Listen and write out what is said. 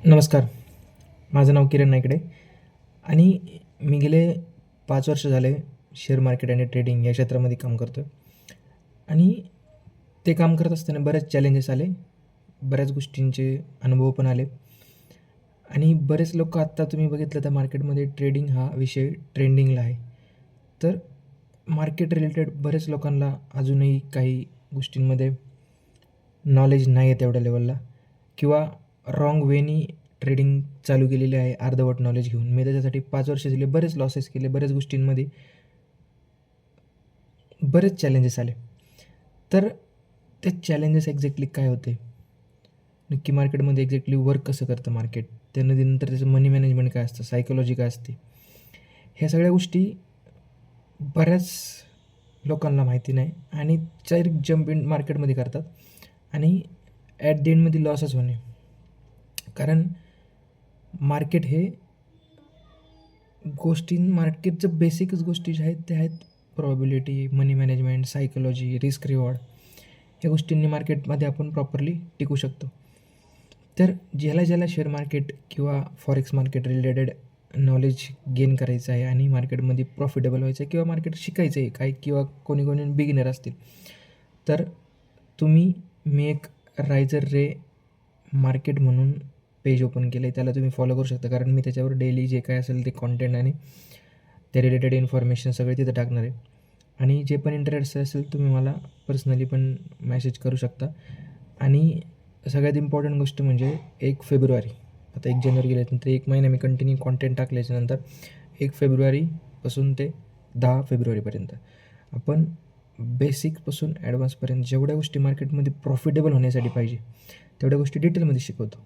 नमस्कार. माझं नाव किरण नायकडे आणि मी गेले 5 वर्ष झाले शेअर मार्केट आणि ट्रेडिंग या क्षेत्रामध्ये काम करतो आहे. आणि ते काम करत असताना बरेच चॅलेंजेस आले, बऱ्याच गोष्टींचे अनुभव पण आले आणि बरेच लोकं आत्ता तुम्ही बघितलं तर मार्केटमध्ये ट्रेडिंग हा विषय ट्रेंडिंगला आहे. तर मार्केट रिलेटेड बरेच लोकांना अजूनही काही गोष्टींमध्ये नॉलेज नाही आहे तेवढ्या लेवलला किंवा रॉंग वेनी ट्रेडिंग चालू केलेली आहे अर्धवट नॉलेज घेऊन. मी त्याच्यासाठी 5 वर्ष दिले, बरेच लॉसेस केले, बऱ्याच गोष्टींमध्ये बरेच चॅलेंजेस आले. तर ते चॅलेंजेस एक्झॅक्टली काय होते? नक्की मार्केटमध्ये एक्झॅक्टली वर्क कसं करतं मार्केट? त्यानंतर त्याचं मनी मॅनेजमेंट काय असतं? सायकॉलॉजी काय असते? ह्या सगळ्या गोष्टी बऱ्याच लोकांना माहिती नाही आणि डायरेक्ट जंप इन मार्केटमध्ये करतात आणि ॲट द एंडमध्ये लॉसच होणे. कारण मार्केट हे मार्केटचं बेसिकच गोष्टी ज्या आहेत त्या आहेत प्रॉबिलिटी, मनी मॅनेजमेंट, सायकॉलॉजी, रिस्क रिवॉर्ड या गोष्टींनी मार्केटमध्ये आपण प्रॉपरली टिकू शकतो. तर ज्याला शेअर मार्केट किंवा forex market related knowledge gain करायचं आहे आणि मार्केटमध्ये प्रॉफिटेबल व्हायचं आहे किंवा मार्केट शिकायचं आहे काही किंवा कोणी बिगिनर असतील, तर मी एक रायझर रे मार्केट म्हणून पेज ओपन केलं आहे. त्याला तुम्ही फॉलो करू शकता कारण मी त्याच्यावर डेली जे काय असेल ते कॉन्टेंट आणि ते रिलेटेड इन्फॉर्मेशन सगळे तिथं टाकणार आहे. आणि जे पण इंटरेस्ट असेल तुम्ही मला पर्सनली पण मेसेज करू शकता. आणि सगळ्यात इम्पॉर्टंट गोष्ट म्हणजे 1 फेब्रुवारी, आता 1 जानेवारी गेल्यानंतर 1 महिना मी कंटिन्यू कॉन्टेंट टाकल्याच्यानंतर 1 फेब्रुवारीपासून ते 10 फेब्रुवारीपर्यंत आपण बेसिकपासून ॲडव्हान्सपर्यंत जेवढ्या गोष्टी मार्केटमध्ये प्रॉफिटेबल होण्यासाठी पाहिजे तेवढ्या गोष्टी डिटेलमध्ये शिकवतो.